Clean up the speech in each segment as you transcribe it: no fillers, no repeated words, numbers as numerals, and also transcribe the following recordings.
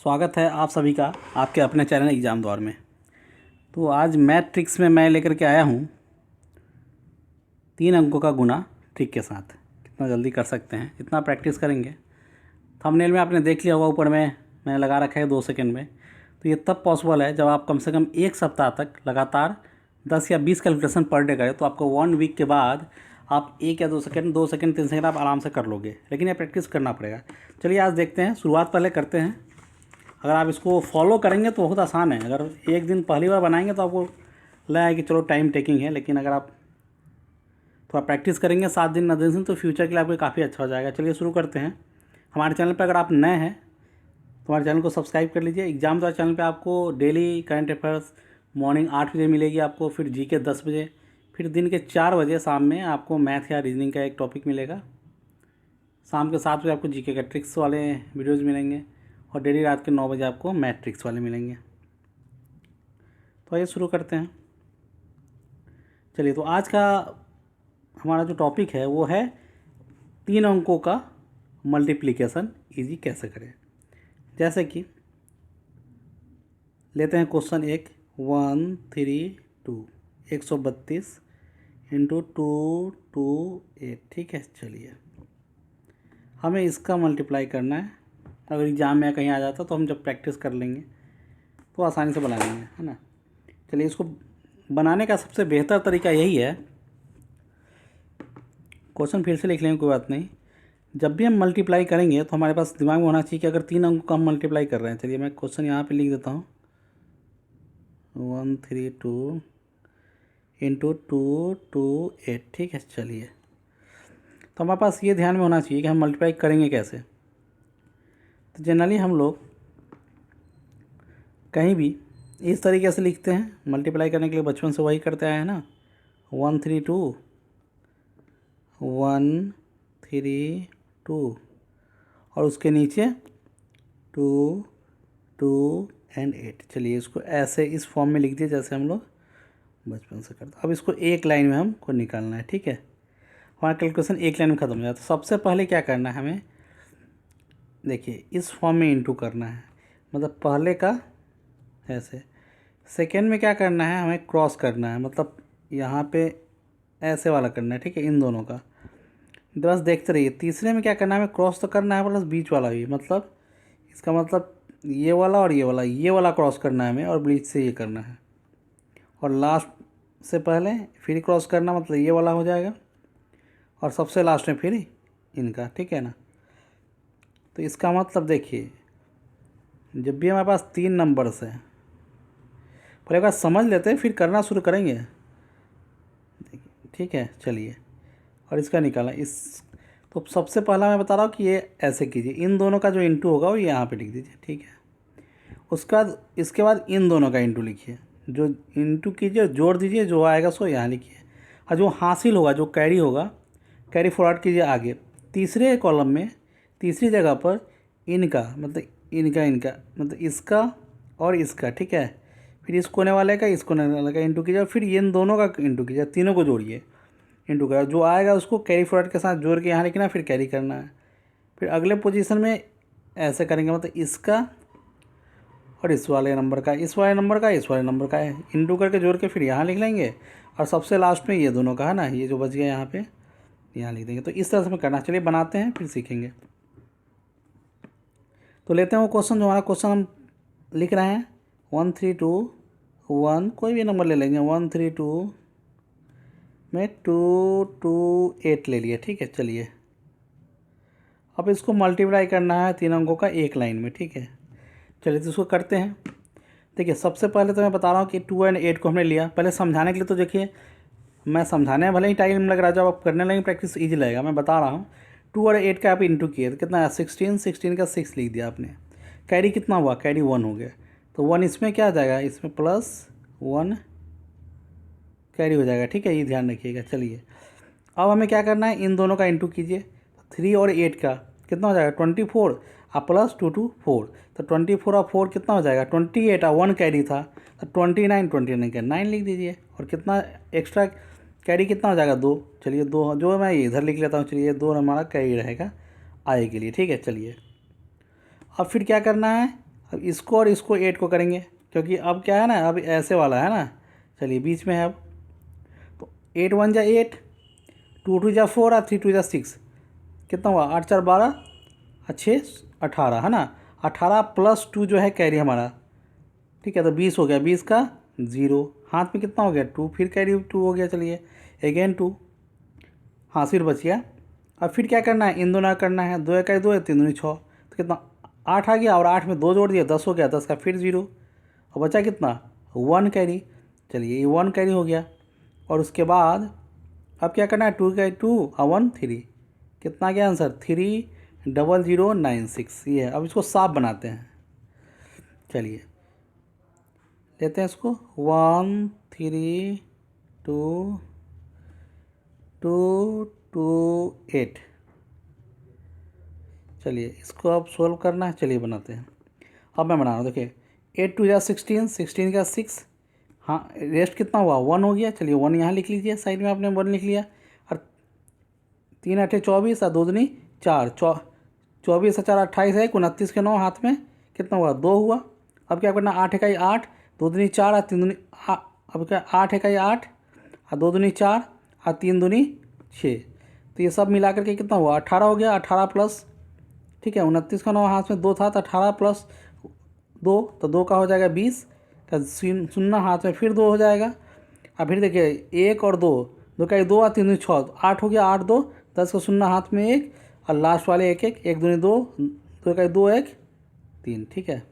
स्वागत है आप सभी का आपके अपने चैनल एग्ज़ाम दौर में। तो आज मैथ ट्रिक्स में मैं लेकर के आया हूँ 3 अंकों का गुणा ट्रिक के साथ। कितना जल्दी कर सकते हैं, इतना प्रैक्टिस करेंगे। थंबनेल में आपने देख लिया होगा, ऊपर में मैंने लगा रखा है 2 सेकंड में। तो ये तब पॉसिबल है जब आप कम से कम 1 सप्ताह तक लगातार 10 या 20 कैलकुलेशन पर डे करें। तो आपको 1 वीक के बाद आप 1 या 2 सेकंड 3 सेकंड आप आराम से कर लोगे, लेकिन ये प्रैक्टिस करना पड़ेगा। चलिए आज देखते हैं, शुरुआत पहले करते हैं। अगर आप इसको फॉलो करेंगे तो बहुत आसान है। अगर एक दिन पहली बार बनाएंगे तो आपको लगेगा कि चलो टाइम टेकिंग है, लेकिन अगर आप थोड़ा प्रैक्टिस करेंगे 7 दिन 10 दिन तो फ्यूचर के लिए आपको काफ़ी अच्छा हो जाएगा। चलिए शुरू करते हैं। हमारे चैनल पर अगर आप नए हैं तो हमारे चैनल को सब्सक्राइब कर लीजिए। एग्जाम द्वारा चैनल पे आपको डेली करंट अफेयर्स मॉर्निंग 8 बजे मिलेगी आपको, फिर जीके 10 बजे, फिर दिन के 4 बजे शाम में आपको मैथ या रीजनिंग का एक टॉपिक मिलेगा। शाम के 7 बजे आपको जीके का ट्रिक्स वाले वीडियोज़ मिलेंगे और डेली रात के 9 बजे आपको मैथ ट्रिक्स वाले मिलेंगे। तो आइए शुरू करते हैं। चलिए, तो आज का हमारा जो टॉपिक है वो है 3 अंकों का मल्टीप्लिकेशन इजी कैसे करें। जैसे कि लेते हैं क्वेश्चन 1, 132 132 इंटू 228। ठीक है, चलिए हमें इसका मल्टीप्लाई करना है। अगर एग्जाम में कहीं आ जाता तो हम जब प्रैक्टिस कर लेंगे तो आसानी से बना लेंगे, है ना। चलिए, इसको बनाने का सबसे बेहतर तरीका यही है। क्वेश्चन फिर से लिख लेंगे, कोई बात नहीं। जब भी हम मल्टीप्लाई करेंगे तो हमारे पास दिमाग में होना चाहिए कि अगर 3 अंकों का हम मल्टीप्लाई कर रहे हैं। चलिए मैं क्वेश्चन यहाँ पे लिख देता हूँ, 132 इंटू 228। ठीक है, चलिए तो हमारे पास ये ध्यान में होना चाहिए कि हम मल्टीप्लाई करेंगे कैसे। तो जनरली हम लोग कहीं भी इस तरीके से लिखते हैं मल्टीप्लाई करने के लिए, बचपन से वही करते आए हैं ना। 132 132 और उसके नीचे 2 2 एंड 8। चलिए इसको ऐसे इस फॉर्म में लिख दिए जैसे हम लोग बचपन से करते। अब इसको एक लाइन में हमको निकालना है। ठीक है, हमारा कैलकुलेशन एक लाइन में ख़त्म हो जाता है। तो सबसे पहले क्या करना है हमें, देखिए इस फॉर्म में इंटू करना है, मतलब पहले का ऐसे। सेकेंड में क्या करना है, हमें क्रॉस करना है, मतलब यहाँ पे ऐसे वाला करना है। ठीक है, इन दोनों का बस देखते रहिए। तीसरे में क्या करना है, हमें क्रॉस तो करना है प्लस बीच वाला भी, मतलब इसका मतलब ये वाला और ये वाला क्रॉस करना है हमें, और बीच से ये करना है। और लास्ट से पहले फिर क्रॉस करना, मतलब ये वाला हो जाएगा, और सबसे लास्ट में फिर इनका। ठीक है ना। तो इसका मतलब देखिए, जब भी हमारे पास 3 नंबर्स हैं, पहले एक बार समझ लेते हैं फिर करना शुरू करेंगे। ठीक है, चलिए और इसका निकाला इस। तो सबसे पहला मैं बता रहा हूँ कि ये ऐसे कीजिए, इन दोनों का जो इंटू होगा वो यहाँ पे लिख दीजिए। ठीक है, उसके बाद इसके बाद इन दोनों का इंटू लिखिए, जो इंटू कीजिए जोड़ दीजिए, जो आएगा सो यहाँ लिखिए। और जो हासिल होगा, जो कैरी होगा, कैरी फॉरवर्ड कीजिए आगे। तीसरे कॉलम में तीसरी जगह पर इनका मतलब इसका और इसका। ठीक है, फिर इस कोने वाले का इस कोने वाले का इंटू कीजिए, और फिर इन दोनों का इंटू कीजिए, तीनों को जोड़िए, इंटू करा। जो आएगा उसको कैरी फॉरवर्ड के साथ जोड़ के यहाँ लिखना, फिर कैरी करना है। फिर अगले पोजीशन में ऐसे करेंगे, मतलब इसका और इस वाले नंबर का, इस वाले नंबर का, इस वाले नंबर का है, इंटू करके जोड़ के फिर यहाँ लिख लेंगे। और सबसे लास्ट में ये दोनों का है ना, ये जो बच गया यहाँ पे यहाँ लिख देंगे। तो इस तरह से हमें करना। चलिए बनाते हैं फिर सीखेंगे। तो लेते हैं वो क्वेश्चन, जो हमारा क्वेश्चन हम लिख रहे हैं 1321, कोई भी नंबर ले लेंगे। 132 में 228 ले लिया। ठीक है, चलिए अब इसको मल्टीप्लाई करना है 3 अंकों का एक लाइन में। ठीक है, चलिए तो इसको करते हैं। देखिए सबसे पहले तो मैं बता रहा हूँ कि 2 और 8 को हमने लिया। पहले समझाने के लिए तो देखिए, मैं समझाने में भले ही टाइम लग रहा है, जब आप करने लगेंगे प्रैक्टिस ईजी लगेगा। मैं बता रहा हूँ 2 और 8 का आप इंटू किए तो कितना है, 16 का 6 लिख दिया आपने। कैरी कितना हुआ, कैरी 1 हो गया। तो 1 इसमें क्या आ जाएगा, इसमें +1 कैरी हो जाएगा। ठीक है, ये ध्यान रखिएगा। चलिए अब हमें क्या करना है, इन दोनों का इंटू कीजिए। 3 और 8 का कितना हो जाएगा, 24 और प्लस 2 2 4। तो 24 और 4 कितना हो जाएगा, 28 और 1 कैरी था तो 29 का 9 लिख दीजिए। और कितना एक्स्ट्रा कैरी कितना हो जाएगा, 2। चलिए 2 जो मैं इधर लिख लेता हूँ। चलिए 2 हमारा कैरी रहेगा आगे के लिए। ठीक है, चलिए अब फिर क्या करना है, अब इसको और इसको 8 को करेंगे, क्योंकि अब क्या है ना, अब ऐसे वाला है ना, चलिए बीच में है अब। तो 8 1 जा 8, 2 2 जा 4 और 3 2 जा 6, कितना हुआ 8 4 12 और 6 18 है ना। 18 प्लस 2 जो है कैरी हमारा, ठीक है, तो 20 हो गया, 20 का 0, हाथ में कितना हो गया 2, फिर कैरी 2 हो गया, चलिए अगेन 2, हाँ फिर बच गया। अब फिर क्या करना है, इन दोनों करना है, 2 1 2 3 2 6, तो कितना 8 आ गया, और 8 में 2 जोड़ दिया 10 हो गया, 10 का फिर 0, और बचा कितना 1 कैरी, चलिए ये 1 कैरी हो गया। और उसके बाद अब क्या करना है, 2 का 2 और 1 3, कितना आ गया आंसर 30096, ये है। अब इसको साफ बनाते हैं, चलिए लेते हैं इसको 1 3 2 2 2 8, चलिए इसको अब सोल्व करना है, चलिए बनाते हैं। अब मैं बना रहा हूँ, देखिए 8 2 या 16, 16 का 6, हाँ रेस्ट कितना हुआ 1 हो गया, चलिए 1 यहाँ लिख लीजिए, साइड में आपने 1 लिख लिया। और 3 8 24 और 2 दूनी 4, 24 और 4 28 है, 29 के 9 हाथ में कितना हुआ 2 हुआ। अब क्या करना 8 1 8, 2 दूनी 4 और 3 दूनी, अब क्या 8 1 8 और 2 दूनी 4 और 3 दूनी 6, तो ये सब मिला करके कितना हुआ 18 हो गया। 18 प्लस, ठीक है 29 का 9 हाथ में 2 था, तो 18 प्लस 2, तो 2 का हो जाएगा 20 का, शून्य हाथ में फिर 2 हो जाएगा। अब फिर देखिए 1 और 2, 2 का 2 और 3 दूनी 6, 8 हो गया, 8 2 10 का शून्य हाथ में 1, और लास्ट वाले 1 1 1 दूनी 2, 2 का 2 1 3, ठीक है।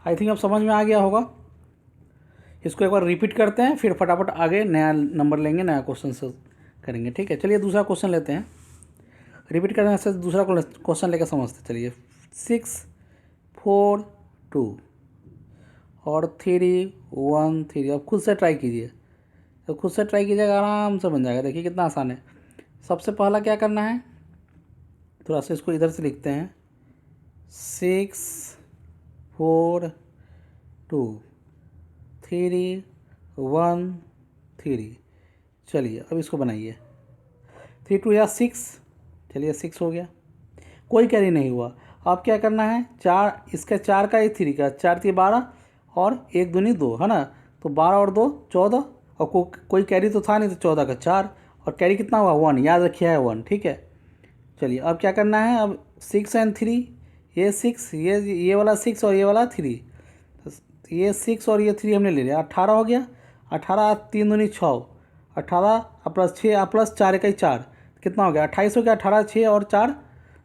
आई थिंक अब समझ में आ गया होगा। इसको एक बार रिपीट करते हैं, फिर फटाफट आगे नया नंबर लेंगे, नया क्वेश्चन से करेंगे, ठीक है। चलिए दूसरा क्वेश्चन लेते हैं, रिपीट करने से दूसरा क्वेश्चन लेकर समझते, चलिए 6 4 2 और 3 1 3, अब खुद से ट्राई कीजिए, तो खुद से ट्राई कीजिएगा, आराम से बन जाएगा। देखिए कितना आसान है। सबसे पहला क्या करना है, थोड़ा सा इसको इधर से लिखते हैं, 6 4 2 3 1 3, चलिए अब इसको बनाइए, 3 2 या 6, चलिए 6 हो गया, कोई कैरी नहीं हुआ। अब क्या करना है, 4 इसका 4 का 3 का 4 3 12 और 1 दूनी 2 है ना, तो 12 और 2 14, और कोई कैरी तो था नहीं, तो 14 का 4, और कैरी कितना हुआ 1, याद रखिए है 1, ठीक है। चलिए अब क्या करना है, अब 6 एंड 3, ये 6 ये वाला 6 और ये वाला 3, तो ये 6 और ये 3 हमने ले लिया, 18 हो गया। 18 3 दूनी 6, 18 प्लस 6 प्लस 4 1 4, कितना हो गया 28 हो गया। 18 6 और 4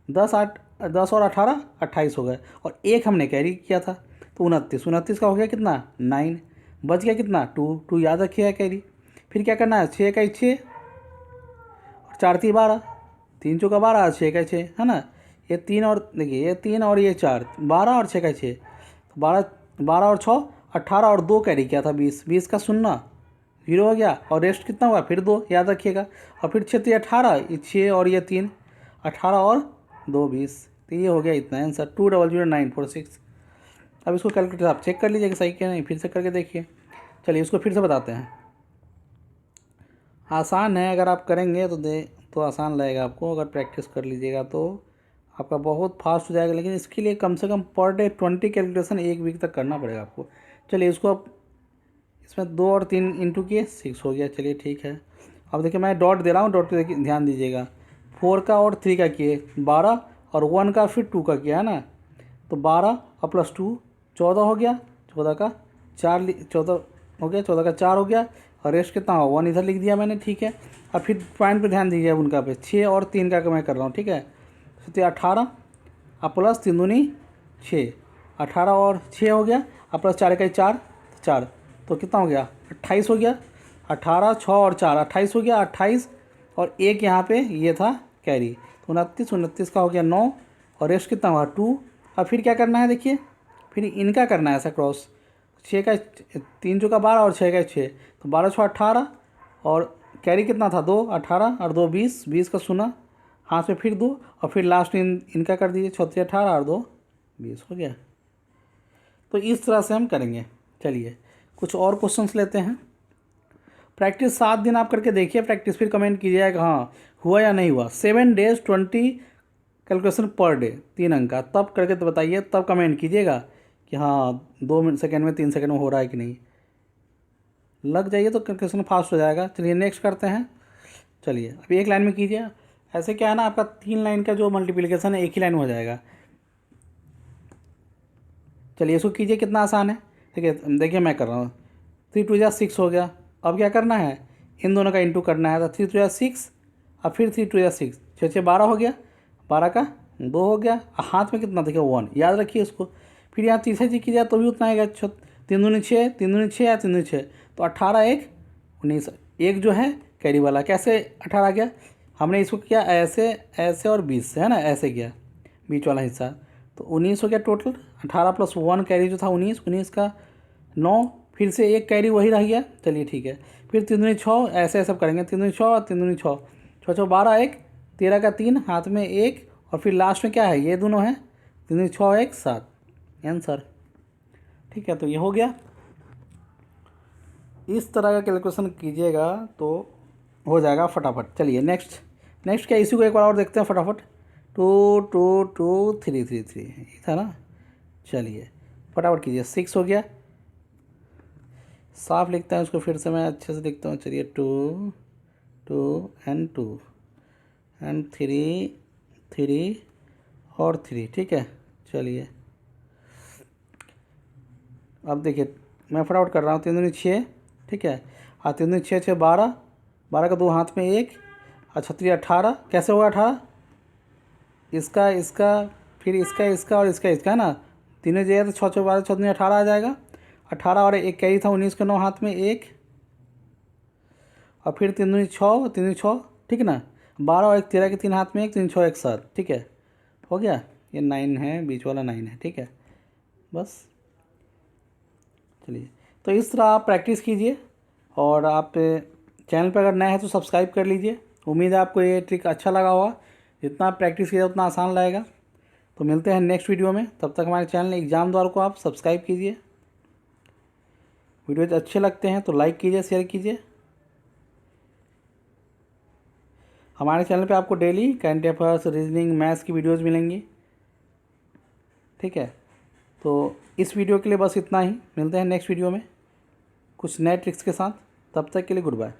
10, 8 10 और 18 28 हो गए, और एक हमने कैरी किया था, तो 29, 29 का हो गया कितना 9, बच गया कितना 2 2, याद रखिएगा कैरी। फिर क्या करना है, 6 का 6 और 4 3 12, 3 चौका 12, 6 का 6 है ना, ये 3 और देखिए ये 3 और ये 4 12 और 6 का 6, तो 12 12 और 6 18 और 2 कैरी किया था 20, 20 का शून्य 0 हो गया, और रेस्ट कितना हुआ फिर 2, याद रखिएगा। और फिर 6 3 18, ये 6 और ये 3 18 और 2 20, तो ये हो गया इतना आंसर 200946। अब इसको कैलकुलेटर आप चेक कर लीजिएगा सही क्या नहीं, फिर से करके देखिए। चलिए इसको फिर से बताते हैं, आसान है, अगर आप करेंगे तो आसान लगेगा आपको, अगर प्रैक्टिस कर लीजिएगा तो आपका बहुत फास्ट हो जाएगा, लेकिन इसके लिए कम से कम पर डे 20 कैलकुलेशन 1 वीक तक करना पड़ेगा आपको। चलिए इसको अब इसमें 2 और 3 इंटू किए 6 हो गया, चलिए ठीक है। अब देखिए मैं डॉट दे रहा हूँ, डॉट पे देखिए ध्यान दीजिएगा, 4 का और 3 का किए 12, और 1 का फिर 2 का किया है ना, तो 12 और प्लस 2 14 हो गया, 14 का 4 14 हो गया, 14 का 4 हो गया, और रेस्ट कितना हो 1 इधर लिख दिया मैंने, ठीक है। अब फिर पॉइंट पे ध्यान दीजिए, अब उनका पे 6 और 3 का मैं कर रहा हूँ, ठीक है। तो 18 और प्लस 3 दूनी 6, 18 और 6 हो गया, और प्लस 4 का 4 4, तो कितना हो गया 28 हो गया। 18 6 और 4 28 हो गया, 28 और एक यहाँ पे ये था कैरी, तो 29 29 का हो गया 9, और रेस्ट कितना हुआ 2। अब फिर क्या करना है, देखिए फिर इनका करना है ऐसा क्रॉस, 6 का 3 चौका 12 और 6 का 6, तो 12 6 18, और कैरी कितना था 2 18 और 2 20, 20 का सुना हाथ में फिर 2, और फिर लास्ट इनका कर दीजिए 36 18 और 2 20 हो गया। तो इस तरह से हम करेंगे। चलिए कुछ और क्वेश्चंस लेते हैं। प्रैक्टिस 7 दिन आप करके देखिए प्रैक्टिस, फिर कमेंट कीजिएगा हाँ हुआ या नहीं हुआ। 7 days 20 कैलकुलेशन पर डे 3 अंक का, तब करके तो बताइए, तब कमेंट कीजिएगा कि हाँ 2 सेकेंड में 3 सेकेंड में हो रहा है कि नहीं। लग जाइए तो कैलकुलेशन फास्ट हो जाएगा। चलिए नेक्स्ट करते हैं। चलिए अभी एक लाइन में कीजिए। ऐसे क्या है ना, आपका 3 लाइन का जो मल्टीप्लिकेशन है एक ही लाइन में हो जाएगा। चलिए इसको कीजिए, कितना आसान है। ठीक है देखिए मैं कर रहा हूँ। 3 2 6 हो गया। अब क्या करना है, इन दोनों का इंटू करना है। तो 3 2 6 और फिर 3 2 6, 6 6 12 हो गया। 12 का 2 हो गया। हाथ में कितना देखिए 1, याद रखिए इसको। फिर यहाँ तीसरी चीज़ की जाए तो भी उतना आएगा। 3 दूनी 6, 3 दूनी 6 या 3 दूनी 6, तो 18 1 19। एक जो है कैरी वाला, कैसे 18 आ गया, हमने इसको किया ऐसे ऐसे और 20 से, है ना, ऐसे किया बीच वाला हिस्सा। तो 19 हो गया टोटल। 18 प्लस 1 कैरी जो था 19, 19 का 9, फिर से एक कैरी वही रह गया। चलिए ठीक है। फिर 3 दूनी 6, ऐसे सब करेंगे। 3 दूनी 6 और 3 दूनी 6, 6 6 12 1, 13 का 3, हाथ में 1, और फिर लास्ट में क्या है, ये दोनों है। 3 दूनी 6 1 7, आंसर। ठीक है तो ये हो गया। इस तरह का कैलकुलेशन कीजिएगा तो हो जाएगा फटाफट। चलिए नेक्स्ट। नेक्स्ट क्या, इसी को एक बार और देखते हैं फटाफट। 2 2 2 3 3 3, ये था ना। चलिए फटाफट कीजिए। 6 हो गया। साफ लिखता है उसको, फिर से मैं अच्छे से लिखता हूँ। चलिए 2 2 एंड 2 एंड 3 3 और 3। ठीक है चलिए अब देखिए मैं फटाफट कर रहा हूँ। 3 दूनी 6, ठीक है। हाँ 3 दूनी 6 6 12, 12 का 2 हाथ में 1, अच्छा 3 18, कैसे होगा 18, इसका इसका फिर इसका इसका और इसका इसका, है ना। तीनों जगह तो 6 6 12, 6 दूनी 18 आ जाएगा। 18 और एक कैरी था 19 का 9 हाथ में 1, और फिर 3 दूनी 6, 3 दूनी 6, ठीक है ना। 12 और एक 13 के 3 हाथ में 1, 3 6 1 7, ठीक है हो गया। ये 9 है, बीच वाला 9 है, ठीक है बस। चलिए तो इस तरह आप प्रैक्टिस कीजिए, और आप चैनल पर अगर नए हैं तो सब्सक्राइब कर लीजिए। उम्मीद है आपको ये ट्रिक अच्छा लगा होगा। जितना आप प्रैक्टिस कीजिए उतना आसान लगेगा। तो मिलते हैं नेक्स्ट वीडियो में, तब तक हमारे चैनल एग्जाम द्वार को आप सब्सक्राइब कीजिए। वीडियो अच्छे लगते हैं तो लाइक कीजिए, शेयर कीजिए। हमारे चैनल पे आपको daily current affairs, reasoning, maths की वीडियोज़ मिलेंगी। ठीक है तो इस वीडियो के लिए बस इतना ही। मिलते हैं नेक्स्ट वीडियो में कुछ नए ट्रिक्स के साथ। तब तक के लिए गुड बाय।